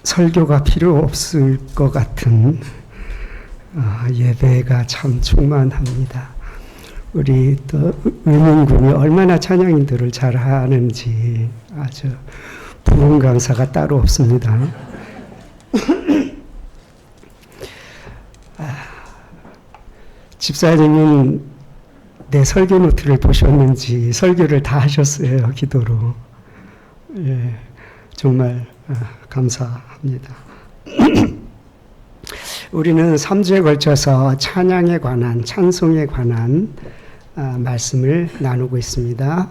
설교가 필요 없을 것 같은 예배가 참 충만합니다. 우리 또 의민군이 얼마나 찬양인들을 잘하는지 아주 부흥 강사가 따로 없습니다. 집사님은 내 설교 노트를 보셨는지 설교를 다 하셨어요, 기도로. 예, 정말 감사합니다. 우리는 3주에 걸쳐서 찬양에 관한, 찬송에 관한 말씀을 나누고 있습니다.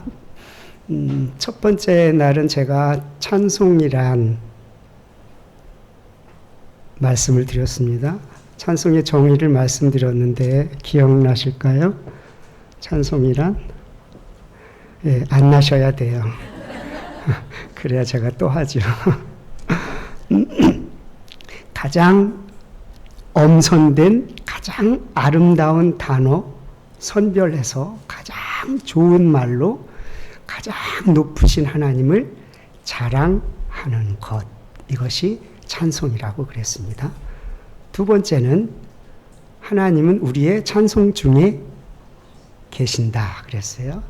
첫 번째 날은 제가 찬송이란 말씀을 드렸습니다. 찬송의 정의를 말씀드렸는데 기억나실까요? 찬송이란? 예, 안 나셔야 돼요. 그래야 제가 또 하죠. 가장 엄선된 가장 아름다운 단어 선별해서 가장 좋은 말로 가장 높으신 하나님을 자랑하는 것, 이것이 찬송이라고 그랬습니다. 두 번째는 하나님은 우리의 찬송 중에 계신다 그랬어요.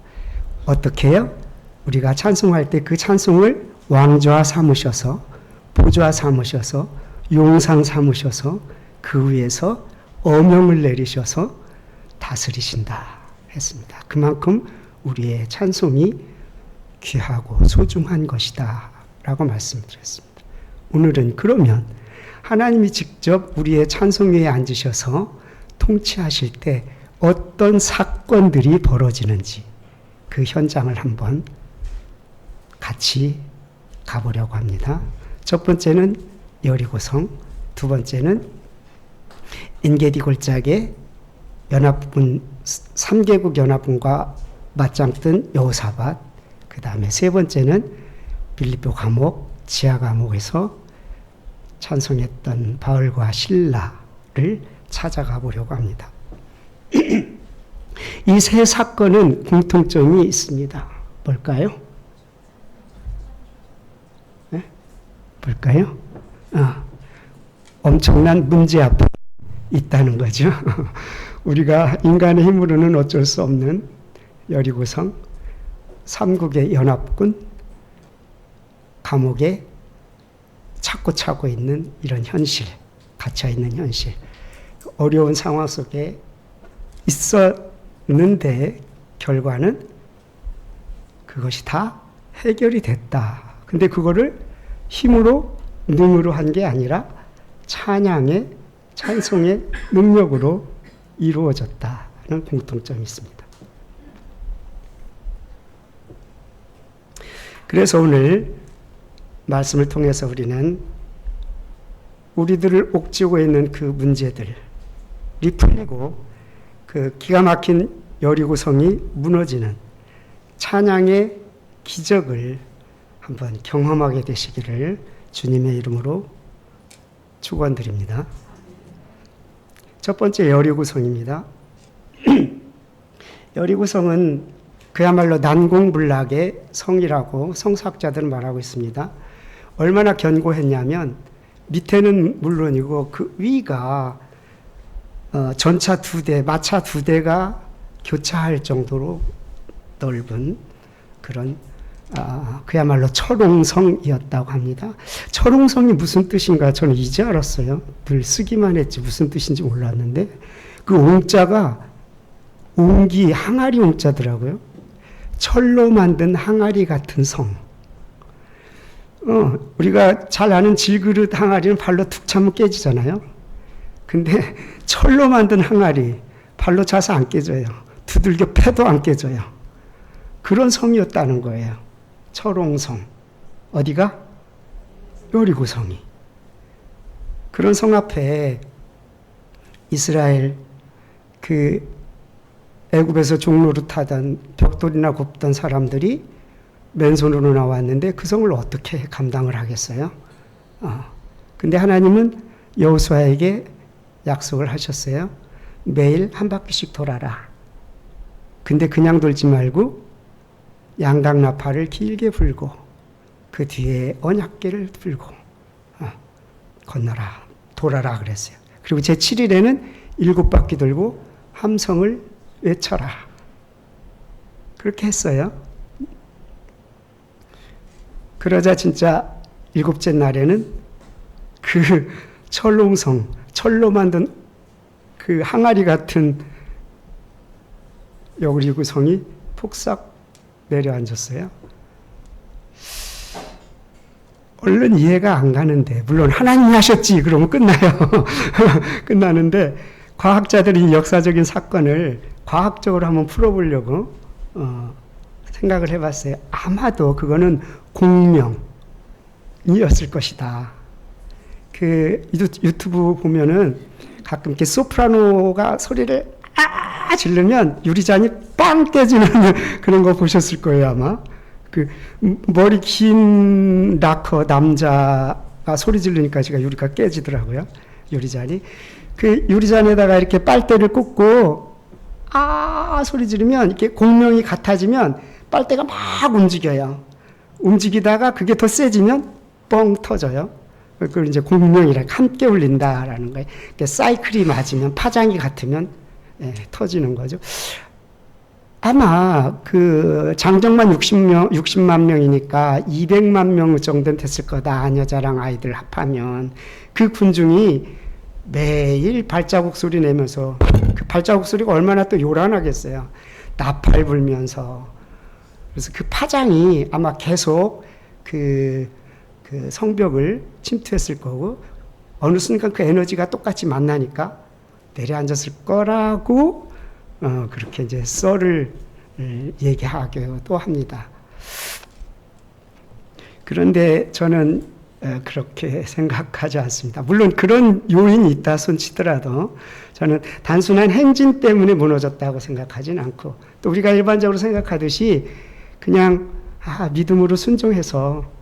어떻게 해요? 우리가 찬송할 때 그 찬송을 왕좌 삼으셔서, 보좌 삼으셔서, 용상 삼으셔서 그 위에서 어명을 내리셔서 다스리신다 했습니다. 그만큼 우리의 찬송이 귀하고 소중한 것이다 라고 말씀드렸습니다. 오늘은 그러면 하나님이 직접 우리의 찬송 위에 앉으셔서 통치하실 때 어떤 사건들이 벌어지는지 그 현장을 한번 같이 가보려고 합니다. 첫 번째는 여리고성, 두 번째는 엔게디 골짜기에 연합군 3개국 연합군과 맞짱 뜬 여호사밧, 그 다음에 세 번째는 빌립보 감옥, 지하 감옥에서 찬송했던 바울과 실라를 찾아가 보려고 합니다. 이 세 사건은 공통점이 있습니다. 뭘까요? 네? 뭘까요? 엄청난 문제 앞에 있다는 거죠. 우리가 인간의 힘으로는 어쩔 수 없는 여리고성, 3국의 연합군, 감옥에 찾고 차고 있는 이런 현실, 갇혀 있는 현실, 어려운 상황 속에 있었는데 결과는 그것이 다 해결이 됐다. 근데 그거를 힘으로, 능으로 한 게 아니라 찬양의, 찬송의 능력으로 이루어졌다는 공통점이 있습니다. 그래서 오늘 말씀을 통해서 우리는 우리들을 옥죄고 있는 그 문제들이 풀리고 그 기가 막힌 여리고성이 무너지는 찬양의 기적을 한번 경험하게 되시기를 주님의 이름으로 축원드립니다. 첫 번째 여리고성입니다. 여리고성은 그야말로 난공불락의 성이라고 성서학자들은 말하고 있습니다. 얼마나 견고했냐면 밑에는 물론이고 그 위가 전차 2대, 마차 2대가 교차할 정도로 넓은 그런 그야말로 철옹성이었다고 합니다. 철옹성이 무슨 뜻인가 저는 이제 알았어요. 늘 쓰기만 했지 무슨 뜻인지 몰랐는데 그 옹자가 옹기 항아리 옹자더라고요. 철로 만든 항아리 같은 성. 우리가 잘 아는 질그릇 항아리는 발로 툭 차면 깨지잖아요. 근데 철로 만든 항아리 발로 차서 안 깨져요. 두들겨 패도 안 깨져요. 그런 성이었다는 거예요. 철옹성. 어디가? 여리고성이. 그런 성 앞에 이스라엘 그 애굽에서 종노릇하던 벽돌이나 굽던 사람들이 맨손으로 나왔는데 그 성을 어떻게 감당을 하겠어요? 근데 하나님은 여호수아에게 약속을 하셨어요. 매일 한 바퀴씩 돌아라. 근데 그냥 돌지 말고 양당 나팔을 길게 불고 그 뒤에 언약궤를 들고 건너라, 돌아라 그랬어요. 그리고 제7일에는 7바퀴 돌고 함성을 외쳐라. 그렇게 했어요. 그러자 진짜 7째 날에는 그 철옹성, 철로 만든 그 항아리 같은 여리고성이 폭삭 내려앉았어요. 얼른 이해가 안 가는데, 물론 하나님이 하셨지 그러면 끝나요. 끝나는데 과학자들이 역사적인 사건을 과학적으로 한번 풀어보려고 생각을 해봤어요. 아마도 그거는 공명이었을 것이다. 그 유튜브 보면은 가끔 이렇게 소프라노가 소리를 지르면 유리잔이 빵 깨지는 그런 거 보셨을 거예요, 아마. 그 머리 긴 락커 남자가 소리 지르니까 제가 유리가 깨지더라고요. 유리잔이. 그 유리잔에다가 이렇게 빨대를 꽂고 소리 지르면 이렇게 공명이 같아지면 빨대가 막 움직여요. 움직이다가 그게 더 세지면 뻥 터져요. 그걸 이제 공명이라 함께 울린다라는 거예요. 사이클이 맞으면 파장이 같으면 터지는 거죠. 아마 그 장정만 60만 명이니까 200만 명 정도 됐을 거다. 아녀자랑 아이들 합하면 그 군중이 매일 발자국 소리 내면서 그 발자국 소리가 얼마나 또 요란하겠어요. 나팔 불면서. 그래서 그 파장이 아마 계속 그 성벽을 침투했을 거고 어느 순간 그 에너지가 똑같이 만나니까 내려앉았을 거라고 그렇게 이제 썰을 얘기하기도 합니다. 그런데 저는 그렇게 생각하지 않습니다. 물론 그런 요인이 있다 손치더라도 저는 단순한 행진 때문에 무너졌다고 생각하진 않고 또 우리가 일반적으로 생각하듯이 그냥 믿음으로 순종해서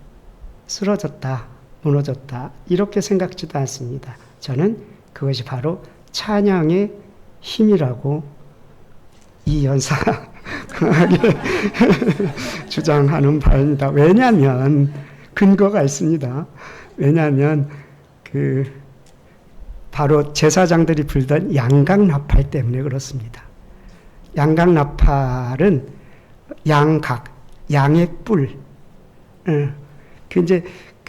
쓰러졌다, 무너졌다 이렇게 생각지도 않습니다. 저는 그것이 바로 찬양의 힘이라고 이 연사가 강하게 주장하는 바입니다. 왜냐하면 근거가 있습니다. 왜냐하면 바로 제사장들이 불던 양각나팔 때문에 그렇습니다. 양각나팔은 양의 뿔.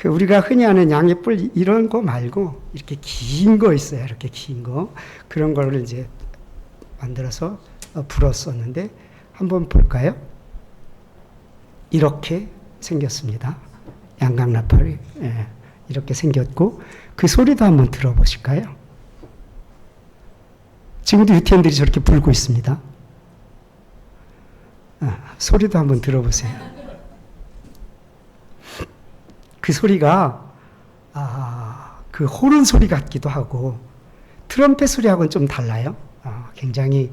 우리가 흔히 아는 양의 뿔 이런 거 말고 이렇게 긴 거 있어요. 이렇게 긴 거. 그런 거를 이제 만들어서 불었었는데 한번 볼까요? 이렇게 생겼습니다. 양각나팔이 이렇게 생겼고 그 소리도 한번 들어보실까요? 지금도 유태인들이 저렇게 불고 있습니다. 소리도 한번 들어보세요. 그 소리가 그 호른 소리 같기도 하고 트럼펫 소리하고는 좀 달라요. 굉장히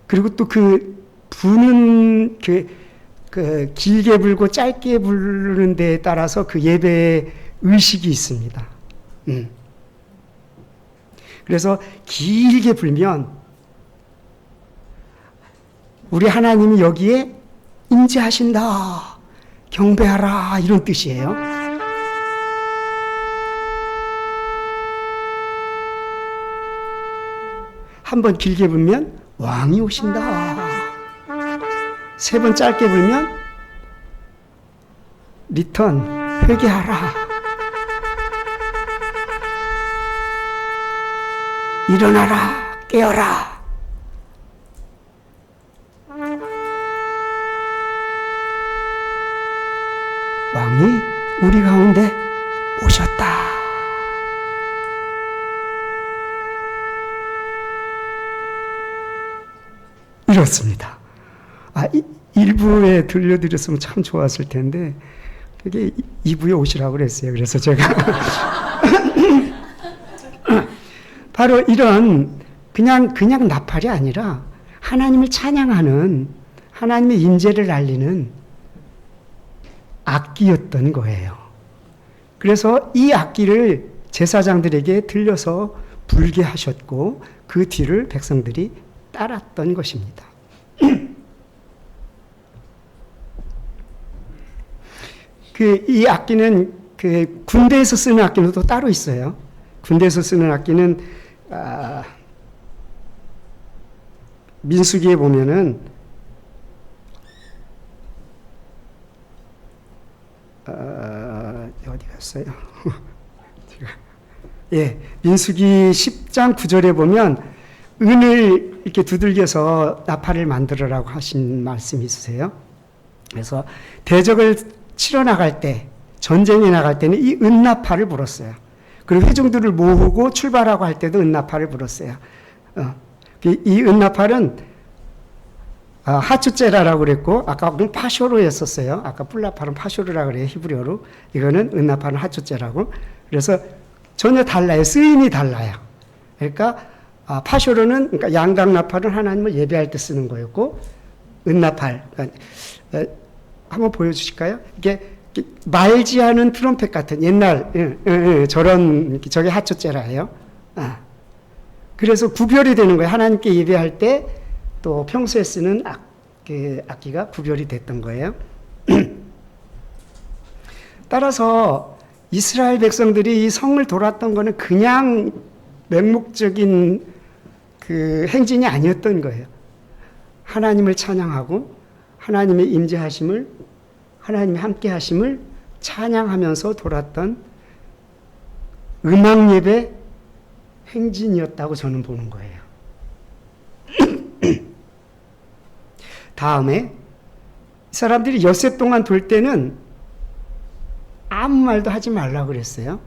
그리고 또 그 부는 길게 불고 짧게 부르는 데에 따라서 그 예배의 의식이 있습니다. 그래서 길게 불면 우리 하나님이 여기에 임재하신다, 경배하라 이런 뜻이에요. 한번 길게 불면 왕이 오신다. 세 번 짧게 불면 리턴, 회개하라. 일어나라, 깨어라. 왕이 우리 가운데 오셨다. 이렇습니다. 일부에 들려드렸으면 참 좋았을 텐데 그게 2부에 오시라고 그랬어요. 그래서 제가 바로 이런 그냥 나팔이 아니라 하나님을 찬양하는 하나님의 임재를 알리는 악기였던 거예요. 그래서 이 악기를 제사장들에게 들려서 불게 하셨고 그 뒤를 백성들이 따랐던 것입니다. 이 악기는 그 군대에서 쓰는 악기는 또 따로 있어요. 군대에서 쓰는 악기는 민수기에 보면은 어디 갔어요? 예, 민수기 10장 9절에 보면 은을 이렇게 두들겨서 나팔을 만들어라고 하신 말씀이 있으세요. 그래서 대적을 치러 나갈 때, 전쟁에 나갈 때는 이 은나팔을 불었어요. 그리고 회중들을 모으고 출발하고 할 때도 은나팔을 불었어요. 이 은나팔은 하추제라라고 그랬고, 아까는 파쇼로 했었어요. 아까 뿔나팔은 파쇼르라고 그래요. 히브리어로. 이거는 은나팔은 하추제라고. 그래서 전혀 달라요. 쓰임이 달라요. 그러니까 파쇼르는, 그러니까 양각나팔은 하나님을 예배할 때 쓰는 거였고, 은나팔, 그러니까, 한번 보여주실까요? 이게 말지 않은 트럼펫 같은 옛날 저런 저게 하초제라예요. 그래서 구별이 되는 거예요. 하나님께 예배할 때 또 평소에 쓰는 악기가 구별이 됐던 거예요. 따라서 이스라엘 백성들이 이 성을 돌았던 거는 그냥 맹목적인 그 행진이 아니었던 거예요. 하나님을 찬양하고 하나님의 임재하심을, 하나님의 함께하심을 찬양하면서 돌았던 음악 예배 행진이었다고 저는 보는 거예요. 다음에 사람들이 엿새 동안 돌 때는 아무 말도 하지 말라고 그랬어요.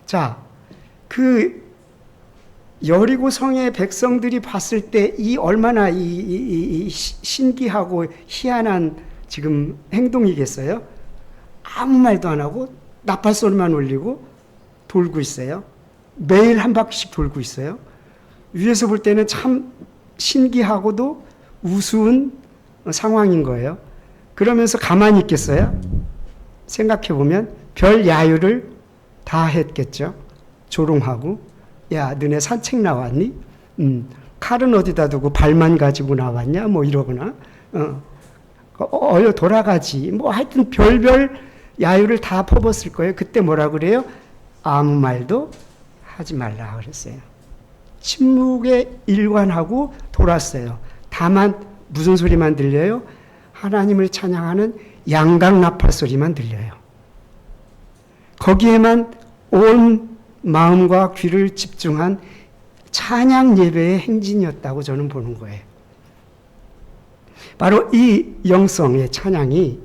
자, 그 여리고 성의 백성들이 봤을 때 이 얼마나 이 신기하고 희한한 지금 행동이겠어요? 아무 말도 안 하고 나팔 소리만 울리고 돌고 있어요. 매일 한 바퀴씩 돌고 있어요. 위에서 볼 때는 참 신기하고도 우스운 상황인 거예요. 그러면서 가만히 있겠어요? 생각해 보면 별 야유를 다 했겠죠. 조롱하고, 야, 너네 산책 나왔니? 칼은 어디다 두고 발만 가지고 나왔냐? 뭐 이러거나, 돌아가지. 뭐 하여튼 별별 야유를 다 퍼붓을 거예요. 그때 뭐라 그래요? 아무 말도 하지 말라 그랬어요. 침묵에 일관하고 돌았어요. 다만 무슨 소리만 들려요? 하나님을 찬양하는 양각 나팔 소리만 들려요. 거기에만 온 마음과 귀를 집중한 찬양 예배의 행진이었다고 저는 보는 거예요. 바로 이 영성의 찬양이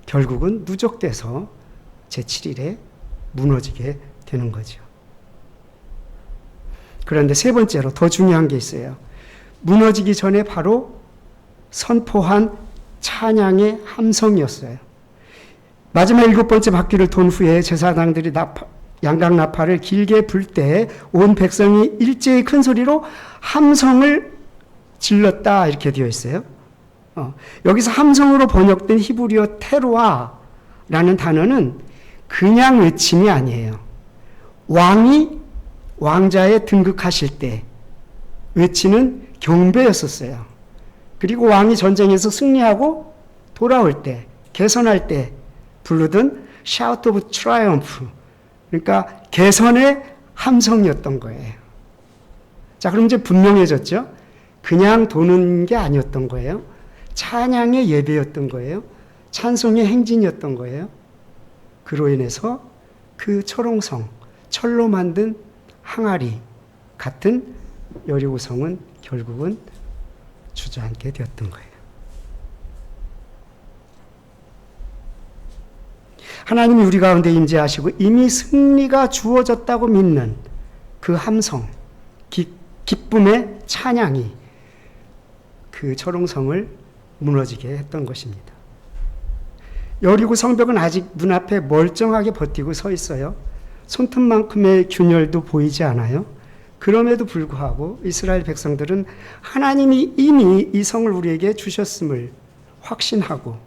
결국은 누적돼서 제7일에 무너지게 되는 거죠. 그런데 세 번째로 더 중요한 게 있어요. 무너지기 전에 바로 선포한 찬양의 함성이었어요. 마지막 7번째 바퀴를 돈 후에 제사장들이 양각 나팔을 길게 불 때 온 백성이 일제히 큰 소리로 함성을 질렀다 이렇게 되어 있어요. 여기서 함성으로 번역된 히브리어 테로아라는 단어는 그냥 외침이 아니에요. 왕이 왕자에 등극하실 때 외치는 경배였었어요. 그리고 왕이 전쟁에서 승리하고 돌아올 때, 개선할 때 부르던 Shout of Triumph, 그러니까 개선의 함성이었던 거예요. 자, 그럼 이제 분명해졌죠? 그냥 도는 게 아니었던 거예요. 찬양의 예배였던 거예요. 찬송의 행진이었던 거예요. 그로 인해서 그 철옹성, 철로 만든 항아리 같은 여리고성은 결국은 주저앉게 되었던 거예요. 하나님이 우리 가운데 임재하시고 이미 승리가 주어졌다고 믿는 그 함성, 기쁨의 찬양이 그 철옹성을 무너지게 했던 것입니다. 여리고 성벽은 아직 눈앞에 멀쩡하게 버티고 서 있어요. 손톱만큼의 균열도 보이지 않아요. 그럼에도 불구하고 이스라엘 백성들은 하나님이 이미 이 성을 우리에게 주셨음을 확신하고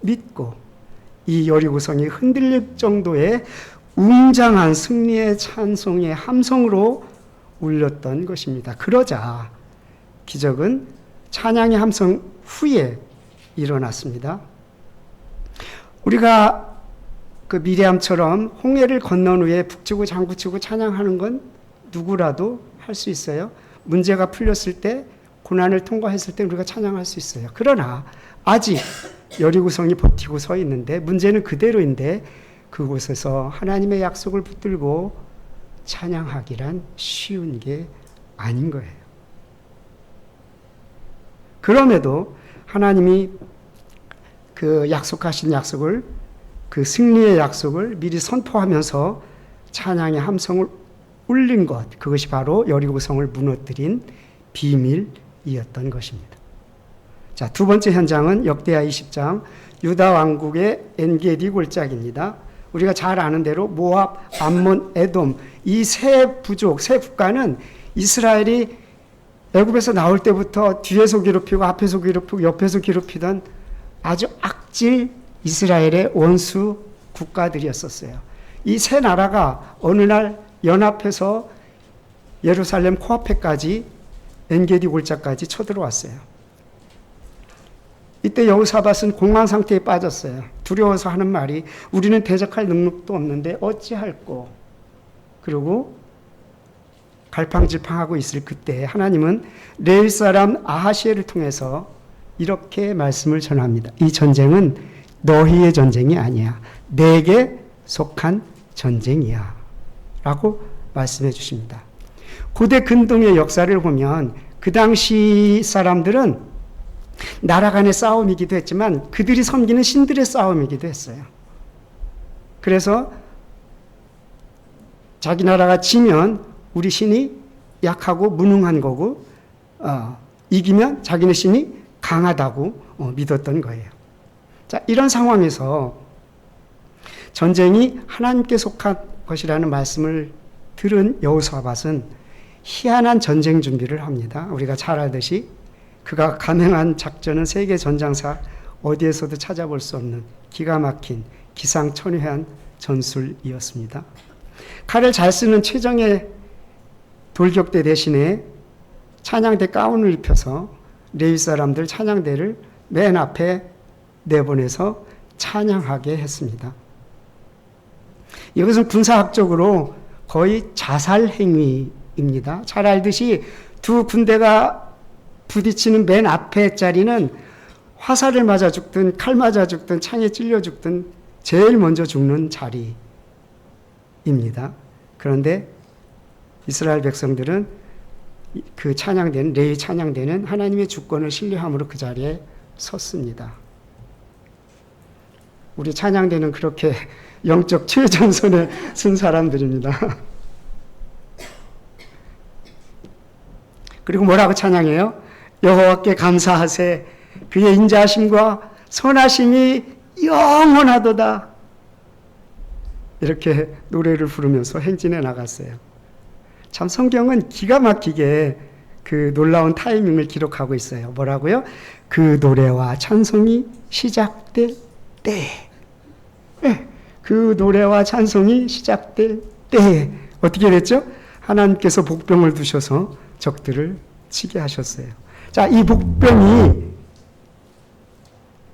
믿고 이 여리고성이 흔들릴 정도의 웅장한 승리의 찬송의 함성으로 울렸던 것입니다. 그러자 기적은 찬양의 함성 후에 일어났습니다. 우리가 그 미리암처럼 홍해를 건넌 후에 북치고 장구치고 찬양하는 건 누구라도 할 수 있어요. 문제가 풀렸을 때, 고난을 통과했을 때 우리가 찬양할 수 있어요. 그러나 아직 여리고성이 버티고 서 있는데, 문제는 그대로인데 그곳에서 하나님의 약속을 붙들고 찬양하기란 쉬운 게 아닌 거예요. 그럼에도 하나님이 그 약속하신 약속을, 그 승리의 약속을 미리 선포하면서 찬양의 함성을 울린 것, 그것이 바로 여리고성을 무너뜨린 비밀이었던 것입니다. 자, 두 번째 현장은 역대하 20장 유다 왕국의 엔게디 골짜기입니다. 우리가 잘 아는 대로 모압, 암몬, 에돔 이 세 부족, 세 국가는 이스라엘이 애굽에서 나올 때부터 뒤에서 괴롭히고 앞에서 괴롭히고 옆에서 괴롭히던 아주 악질 이스라엘의 원수 국가들이었었어요. 이 세 나라가 어느 날 연합해서 예루살렘 코앞에까지 엔게디 골짜까지 쳐들어왔어요. 이때 여호사밧은 공황 상태에 빠졌어요. 두려워서 하는 말이 우리는 대적할 능력도 없는데 어찌할꼬. 그리고 갈팡질팡하고 있을 그때 하나님은 레위 사람 아하시엘을 통해서 이렇게 말씀을 전합니다. 이 전쟁은 너희의 전쟁이 아니야. 내게 속한 전쟁이야. 라고 말씀해 주십니다. 고대 근동의 역사를 보면 그 당시 사람들은 나라 간의 싸움이기도 했지만 그들이 섬기는 신들의 싸움이기도 했어요. 그래서 자기 나라가 지면 우리 신이 약하고 무능한 거고, 이기면 자기네 신이 강하다고 믿었던 거예요. 자, 이런 상황에서 전쟁이 하나님께 속한 것이라는 말씀을 들은 여호사밧은 희한한 전쟁 준비를 합니다. 우리가 잘 알듯이 그가 감행한 작전은 세계 전장사 어디에서도 찾아볼 수 없는 기가 막힌 기상천외한 전술이었습니다. 칼을 잘 쓰는 최정예 돌격대 대신에 찬양대 가운을 입혀서 레위 사람들 찬양대를 맨 앞에 내보내서 찬양하게 했습니다. 이것은 군사학적으로 거의 자살 행위입니다. 잘 알듯이 두 군대가 부딪히는 맨 앞에 자리는 화살을 맞아 죽든 칼 맞아 죽든 창에 찔려 죽든 제일 먼저 죽는 자리입니다. 그런데 이스라엘 백성들은 그 찬양대는, 레위 찬양대는 하나님의 주권을 신뢰함으로 그 자리에 섰습니다. 우리 찬양대는 그렇게 영적 최전선에 쓴 사람들입니다. 그리고 뭐라고 찬양해요? 여호와께 감사하세. 그의 인자하심과 선하심이 영원하도다. 이렇게 노래를 부르면서 행진해 나갔어요. 참 성경은 기가 막히게 그 놀라운 타이밍을 기록하고 있어요. 뭐라고요? 그 노래와 찬송이 시작될 때. 네, 그 노래와 찬송이 시작될 때 어떻게 됐죠? 하나님께서 복병을 두셔서 적들을 치게 하셨어요. 자, 이 복병이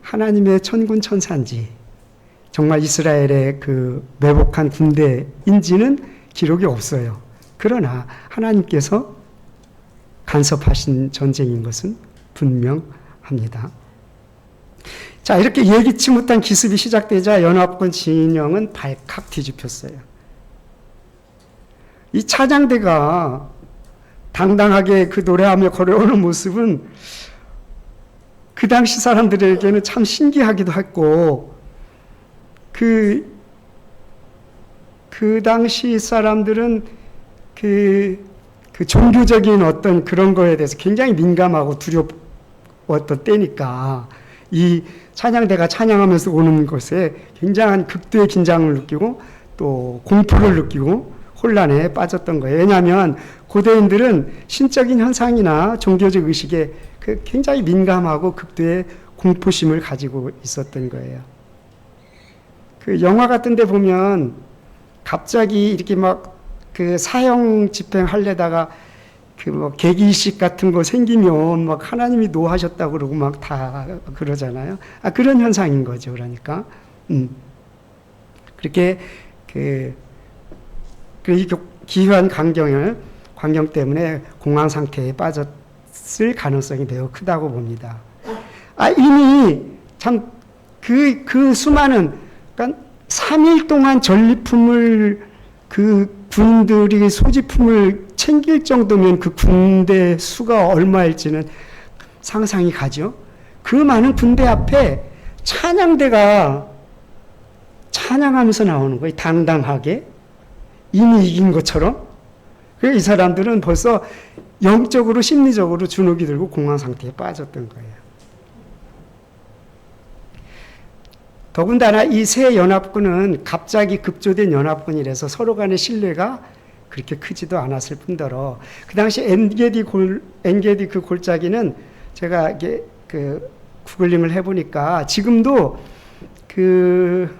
하나님의 천군 천사인지 정말 이스라엘의 그 매복한 군대인지는 기록이 없어요. 그러나 하나님께서 간섭하신 전쟁인 것은 분명합니다. 자, 이렇게 예기치 못한 기습이 시작되자 연합군 진영은 발칵 뒤집혔어요. 이 찬양대가 당당하게 그 노래하며 걸어오는 모습은 그 당시 사람들에게는 참 신기하기도 했고, 그 당시 사람들은 그 종교적인 어떤 그런 거에 대해서 굉장히 민감하고 두려웠던 때니까 이 찬양대가 찬양하면서 오는 것에 굉장한 극도의 긴장을 느끼고 또 공포를 느끼고 혼란에 빠졌던 거예요. 왜냐하면 고대인들은 신적인 현상이나 종교적 의식에 굉장히 민감하고 극도의 공포심을 가지고 있었던 거예요. 그 영화 같은 데 보면 갑자기 이렇게 막 그 사형 집행하려다가 그 뭐 계기식 같은 거 생기면 막 하나님이 노하셨다고 그러고 막 다 그러잖아요. 그런 현상인 거죠. 그러니까. 그렇게 이 기후한 광경 때문에 공황 상태에 빠졌을 가능성이 매우 크다고 봅니다. 이미 참 그 수많은, 그러니까 3일 동안 전리품을 그 군들이 소지품을 챙길 정도면 그 군대 수가 얼마일지는 상상이 가죠. 그 많은 군대 앞에 찬양대가 찬양하면서 나오는 거예요. 당당하게. 이미 이긴 것처럼. 이 사람들은 벌써 영적으로 심리적으로 주눅이 들고 공황 상태에 빠졌던 거예요. 더군다나 이 세 연합군은 갑자기 급조된 연합군이라서 서로 간의 신뢰가 그렇게 크지도 않았을 뿐더러 그 당시 엔게디 그 골짜기는 제가 이게 구글링을 해보니까 지금도 그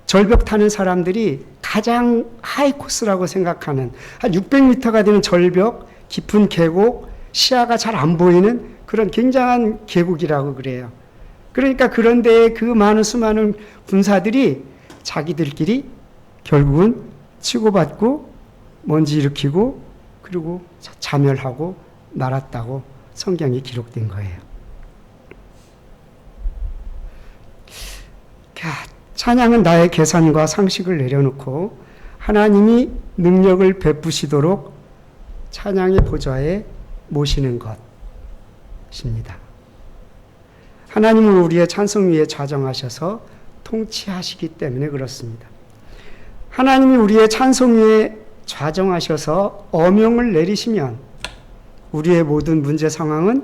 절벽 타는 사람들이 가장 하이 코스라고 생각하는 한 600m가 되는 절벽, 깊은 계곡, 시야가 잘 안 보이는 그런 굉장한 계곡이라고 그래요. 그러니까 그런데 그 수많은 군사들이 자기들끼리 결국은 치고받고 먼지 일으키고 그리고 자멸하고 말았다고 성경에 기록된 거예요. 찬양은 나의 계산과 상식을 내려놓고 하나님이 능력을 베푸시도록 찬양의 보좌에 모시는 것입니다. 하나님은 우리의 찬송 위에 좌정하셔서 통치하시기 때문에 그렇습니다. 하나님이 우리의 찬송 위에 좌정하셔서 어명을 내리시면 우리의 모든 문제 상황은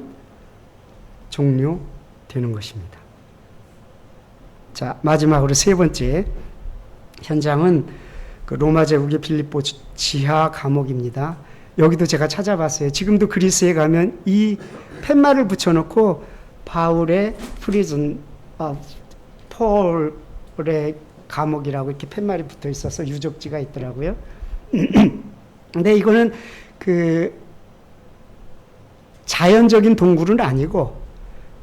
종료되는 것입니다. 자, 마지막으로 세 번째 현장은 그 로마 제국의 빌립보 지하 감옥입니다. 여기도 제가 찾아봤어요. 지금도 그리스에 가면 이 팻말을 붙여놓고 바울의 프리즌, 폴의 감옥이라고 이렇게 팻말이 붙어 있어서 유적지가 있더라고요. 근데 이거는 그 자연적인 동굴은 아니고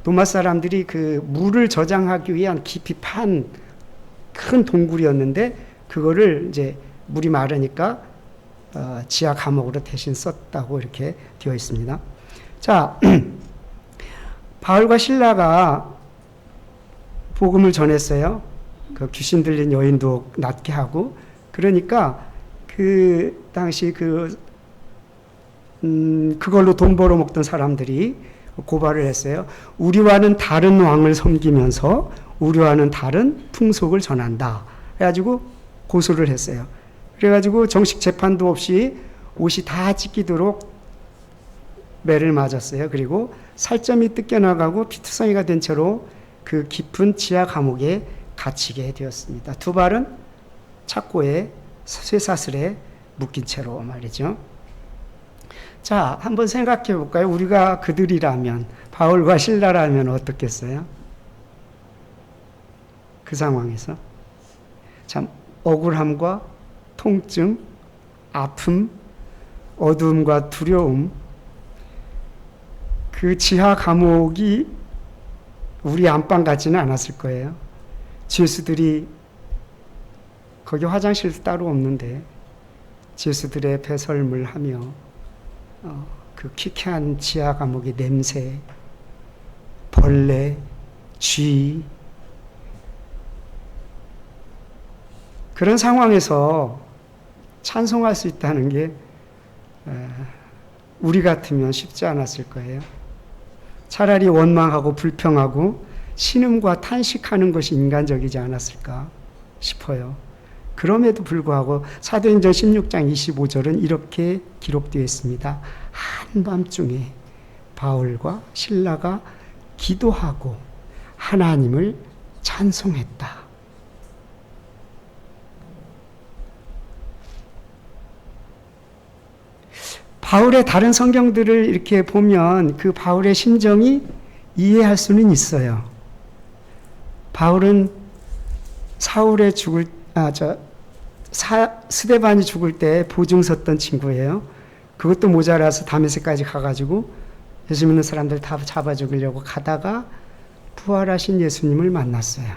로마 사람들이 그 물을 저장하기 위한 깊이 판 큰 동굴이었는데 그거를 이제 물이 마르니까 지하 감옥으로 대신 썼다고 이렇게 되어 있습니다. 자, 바울과 실라가 복음을 전했어요. 그 귀신 들린 여인도 낫게 하고 그러니까 그 당시 그걸로 돈 벌어 먹던 사람들이 고발을 했어요. 우리와는 다른 왕을 섬기면서 우리와는 다른 풍속을 전한다. 그래가지고 고소를 했어요. 그래가지고 정식 재판도 없이 옷이 다 찢기도록 매를 맞았어요. 그리고 살점이 뜯겨나가고 피투성이가 된 채로 그 깊은 지하 감옥에 갇히게 되었습니다. 두 발은 착고에 쇠사슬에 묶인 채로 말이죠. 자, 한번 생각해 볼까요? 우리가 그들이라면, 바울과 실라라면 어떻겠어요? 그 상황에서. 참, 억울함과 통증, 아픔, 어두움과 두려움, 그 지하 감옥이 우리 안방 같지는 않았을 거예요. 죄수들이 거기 화장실도 따로 없는데 죄수들의 배설물 하며 그 퀴퀴한 지하 감옥의 냄새, 벌레, 쥐, 그런 상황에서 찬송할 수 있다는 게 우리 같으면 쉽지 않았을 거예요. 차라리 원망하고 불평하고 신음과 탄식하는 것이 인간적이지 않았을까 싶어요. 그럼에도 불구하고 사도행전 16장 25절은 이렇게 기록되어 있습니다. 한밤중에 바울과 실라가 기도하고 하나님을 찬송했다. 바울의 다른 성경들을 이렇게 보면 그 바울의 심정이 이해할 수는 있어요. 바울은 스데반이 죽을 때 보증 섰던 친구예요. 그것도 모자라서 다메섹까지 가가지고 예수 믿는 사람들 다 잡아 죽이려고 가다가 부활하신 예수님을 만났어요.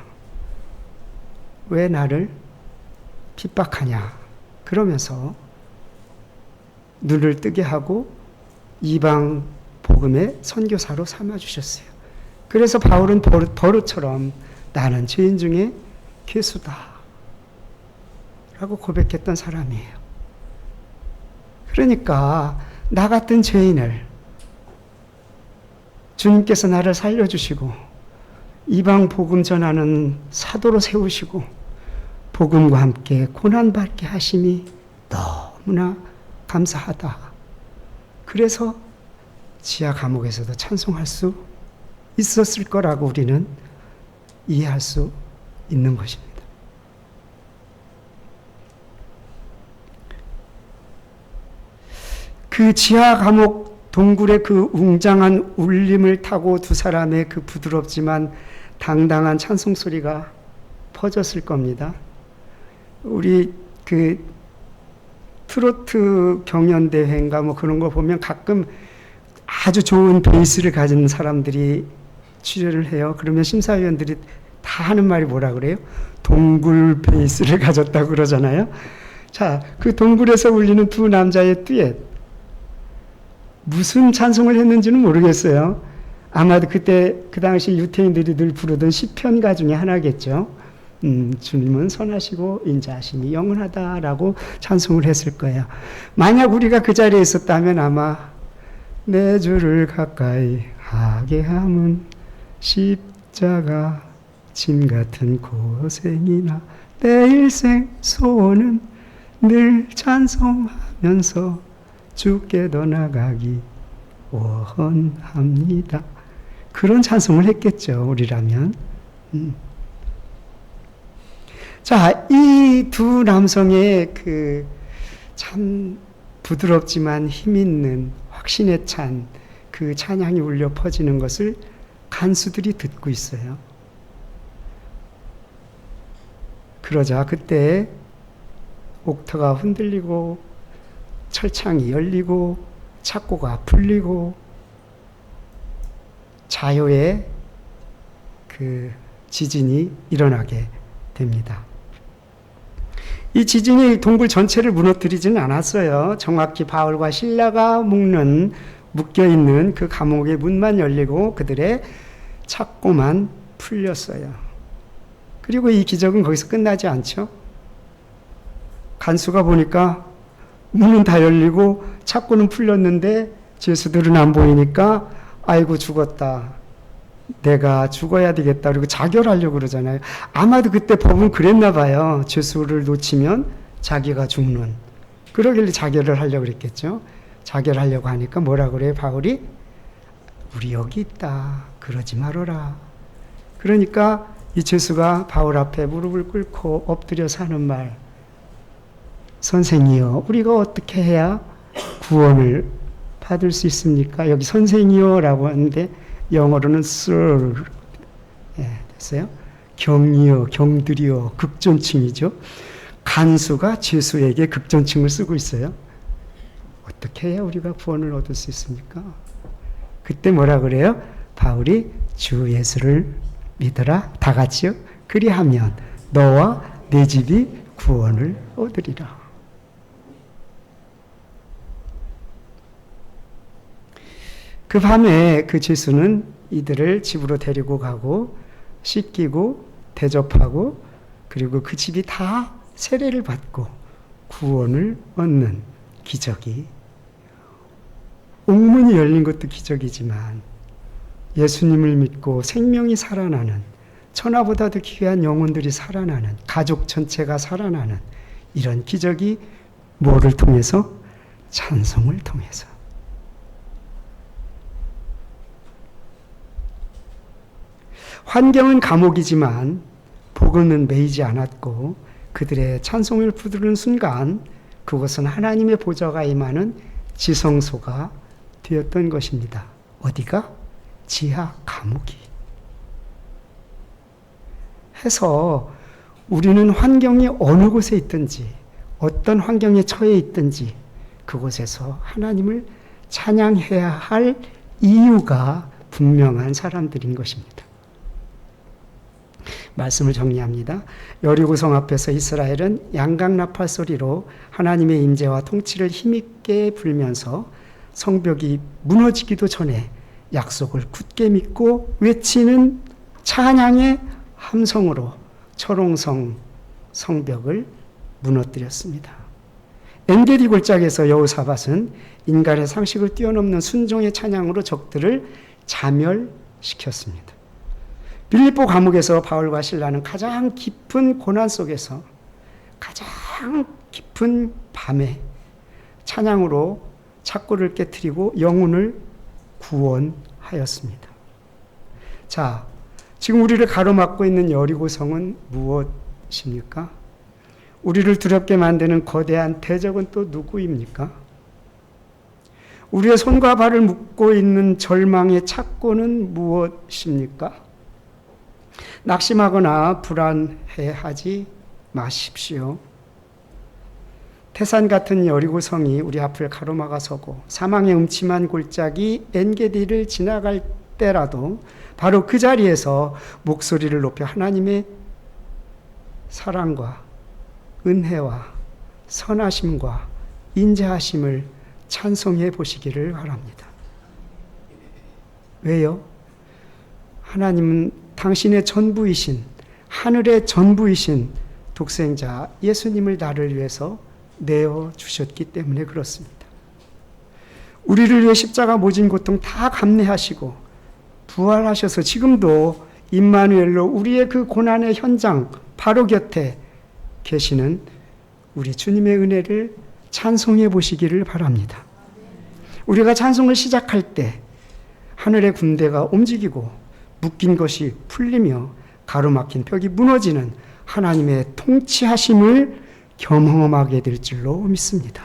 왜 나를 핍박하냐. 그러면서 눈을 뜨게 하고 이방 복음의 선교사로 삼아주셨어요. 그래서 바울은 버릇처럼 나는 죄인 중에 괴수다 라고 고백했던 사람이에요. 그러니까 나 같은 죄인을 주님께서 나를 살려주시고 이방 복음 전하는 사도로 세우시고 복음과 함께 고난받게 하심이 너무나 감사하다. 그래서 지하 감옥에서도 찬송할 수 있었을 거라고 우리는 이해할 수 있는 것입니다. 그 지하 감옥 동굴의 그 웅장한 울림을 타고 두 사람의 그 부드럽지만 당당한 찬송 소리가 퍼졌을 겁니다. 우리 그 트로트 경연대회인가 뭐 그런 거 보면 가끔 아주 좋은 베이스를 가진 사람들이 출연을 해요. 그러면 심사위원들이 다 하는 말이 뭐라 그래요? 동굴 베이스를 가졌다고 그러잖아요. 자, 그 동굴에서 울리는 두 남자의 듀엣. 무슨 찬송을 했는지는 모르겠어요. 아마도 그때 그 당시 유태인들이 늘 부르던 시편가 중에 하나겠죠. 주님은 선하시고 인자하심이 영원하다라고 찬송을 했을 거예요. 만약 우리가 그 자리에 있었다면 아마 내 주를 가까이 하게 함은 십자가 짐 같은 고생이나 내 일생 소원은 늘 찬송하면서 주께 더 나가기 원합니다. 그런 찬송을 했겠죠, 우리라면. 자, 이 두 남성의 그 참 부드럽지만 힘있는 확신에 찬 그 찬양이 울려 퍼지는 것을 간수들이 듣고 있어요. 그러자 그때 옥터가 흔들리고 철창이 열리고 착고가 풀리고 자요의 그 지진이 일어나게 됩니다. 이 지진이 동굴 전체를 무너뜨리지는 않았어요. 정확히 바울과 실라가 묶여있는 그 감옥의 문만 열리고 그들의 착고만 풀렸어요. 그리고 이 기적은 거기서 끝나지 않죠. 간수가 보니까 문은 다 열리고 착고는 풀렸는데 죄수들은 안 보이니까 아이고 죽었다. 내가 죽어야 되겠다. 그리고 자결하려고 그러잖아요. 아마도 그때 법은 그랬나 봐요. 죄수를 놓치면 자기가 죽는. 그러길래 자결을 하려고 그랬겠죠. 자결하려고 하니까 뭐라 그래요? 바울이 우리 여기 있다. 그러지 말아라. 그러니까 이 죄수가 바울 앞에 무릎을 꿇고 엎드려서 하는 말. 선생이여, 우리가 어떻게 해야 구원을 받을 수 있습니까? 여기 선생이여라고 하는데 영어로는 sir 됐어요. 경이여, 경들이여, 극존칭이죠. 간수가 죄수에게 극존칭을 쓰고 있어요. 어떻게 해야 우리가 구원을 얻을 수 있습니까? 그때 뭐라 그래요? 바울이 주 예수를 믿어라. 다 같이요. 그리하면 너와 내 집이 구원을 얻으리라. 그 밤에 그 죄수는 이들을 집으로 데리고 가고 씻기고 대접하고 그리고 그 집이 다 세례를 받고 구원을 얻는 기적이, 옥문이 열린 것도 기적이지만 예수님을 믿고 생명이 살아나는, 천하보다도 귀한 영혼들이 살아나는, 가족 전체가 살아나는 이런 기적이 뭐를 통해서? 찬송을 통해서. 환경은 감옥이지만 복음은 매이지 않았고 그들의 찬송을 부르는 순간 그것은 하나님의 보좌가 임하는 지성소가 되었던 것입니다. 어디가? 지하 감옥이. 해서 우리는 환경이 어느 곳에 있든지 어떤 환경에 처해 있든지 그곳에서 하나님을 찬양해야 할 이유가 분명한 사람들인 것입니다. 말씀을 정리합니다. 여리고성 앞에서 이스라엘은 양강나팔 소리로 하나님의 임재와 통치를 힘있게 불면서 성벽이 무너지기도 전에 약속을 굳게 믿고 외치는 찬양의 함성으로 철옹성 성벽을 무너뜨렸습니다. 엔게디 골짜기에서 여호사밧은 인간의 상식을 뛰어넘는 순종의 찬양으로 적들을 자멸시켰습니다. 빌립보 감옥에서 바울과 실라는 가장 깊은 고난 속에서 가장 깊은 밤에 찬양으로 착고를 깨트리고 영혼을 구원하였습니다. 자, 지금 우리를 가로막고 있는 여리고성은 무엇입니까? 우리를 두렵게 만드는 거대한 대적은 또 누구입니까? 우리의 손과 발을 묶고 있는 절망의 착고는 무엇입니까? 낙심하거나 불안해하지 마십시오. 태산 같은 여리고성이 우리 앞을 가로막아 서고 사망의 음침한 골짜기 엔게디를 지나갈 때라도 바로 그 자리에서 목소리를 높여 하나님의 사랑과 은혜와 선하심과 인자하심을 찬송해 보시기를 바랍니다. 왜요? 하나님은 당신의 전부이신, 하늘의 전부이신 독생자 예수님을 나를 위해서 내어주셨기 때문에 그렇습니다. 우리를 위해 십자가 모진 고통 다 감내하시고 부활하셔서 지금도 임마누엘로 우리의 그 고난의 현장 바로 곁에 계시는 우리 주님의 은혜를 찬송해 보시기를 바랍니다. 우리가 찬송을 시작할 때 하늘의 군대가 움직이고 묶인 것이 풀리며 가로막힌 벽이 무너지는 하나님의 통치하심을 경험하게 될 줄로 믿습니다.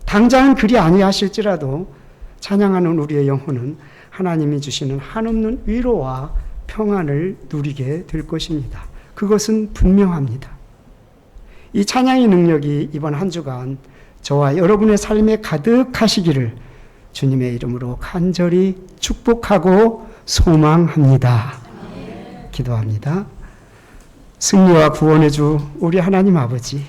당장은 그리 아니하실지라도 찬양하는 우리의 영혼은 하나님이 주시는 한없는 위로와 평안을 누리게 될 것입니다. 그것은 분명합니다. 이 찬양의 능력이 이번 한 주간 저와 여러분의 삶에 가득하시기를 주님의 이름으로 간절히 축복하고 소망합니다. 기도합니다. 승리와 구원의 주 우리 하나님 아버지,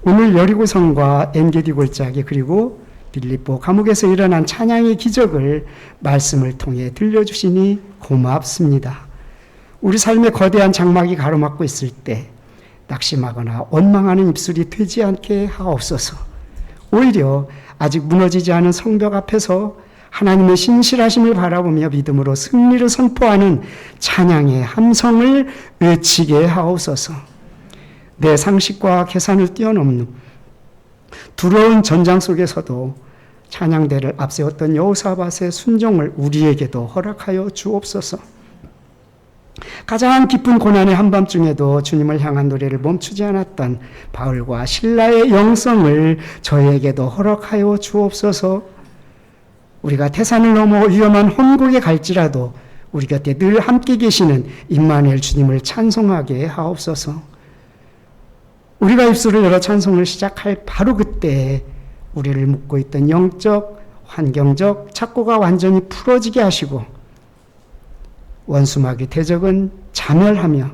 오늘 여리고성과 엔게디 골짜기 그리고 빌립보 감옥에서 일어난 찬양의 기적을 말씀을 통해 들려주시니 고맙습니다. 우리 삶에 거대한 장막이 가로막고 있을 때 낙심하거나 원망하는 입술이 되지 않게 하옵소서. 오히려 아직 무너지지 않은 성벽 앞에서 하나님의 신실하심을 바라보며 믿음으로 승리를 선포하는 찬양의 함성을 외치게 하옵소서. 내 상식과 계산을 뛰어넘는 두려운 전장 속에서도 찬양대를 앞세웠던 여호사밧의 순종을 우리에게도 허락하여 주옵소서. 가장 깊은 고난의 한밤중에도 주님을 향한 노래를 멈추지 않았던 바울과 실라의 영성을 저에게도 허락하여 주옵소서. 우리가 태산을 넘어 위험한 혼국에 갈지라도 우리 곁에 늘 함께 계시는 임마누엘 주님을 찬송하게 하옵소서. 우리가 입술을 열어 찬송을 시작할 바로 그때 우리를 묶고 있던 영적, 환경적 착고가 완전히 풀어지게 하시고 원수마귀 대적은 자멸하며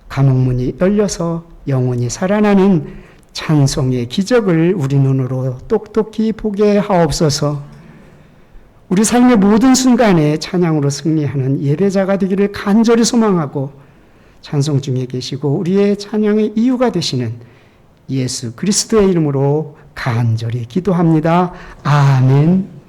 감옥문이 열려서 영원히 살아나는 찬송의 기적을 우리 눈으로 똑똑히 보게 하옵소서. 우리 삶의 모든 순간에 찬양으로 승리하는 예배자가 되기를 간절히 소망하고 찬송 중에 계시고 우리의 찬양의 이유가 되시는 예수 그리스도의 이름으로 간절히 기도합니다. 아멘.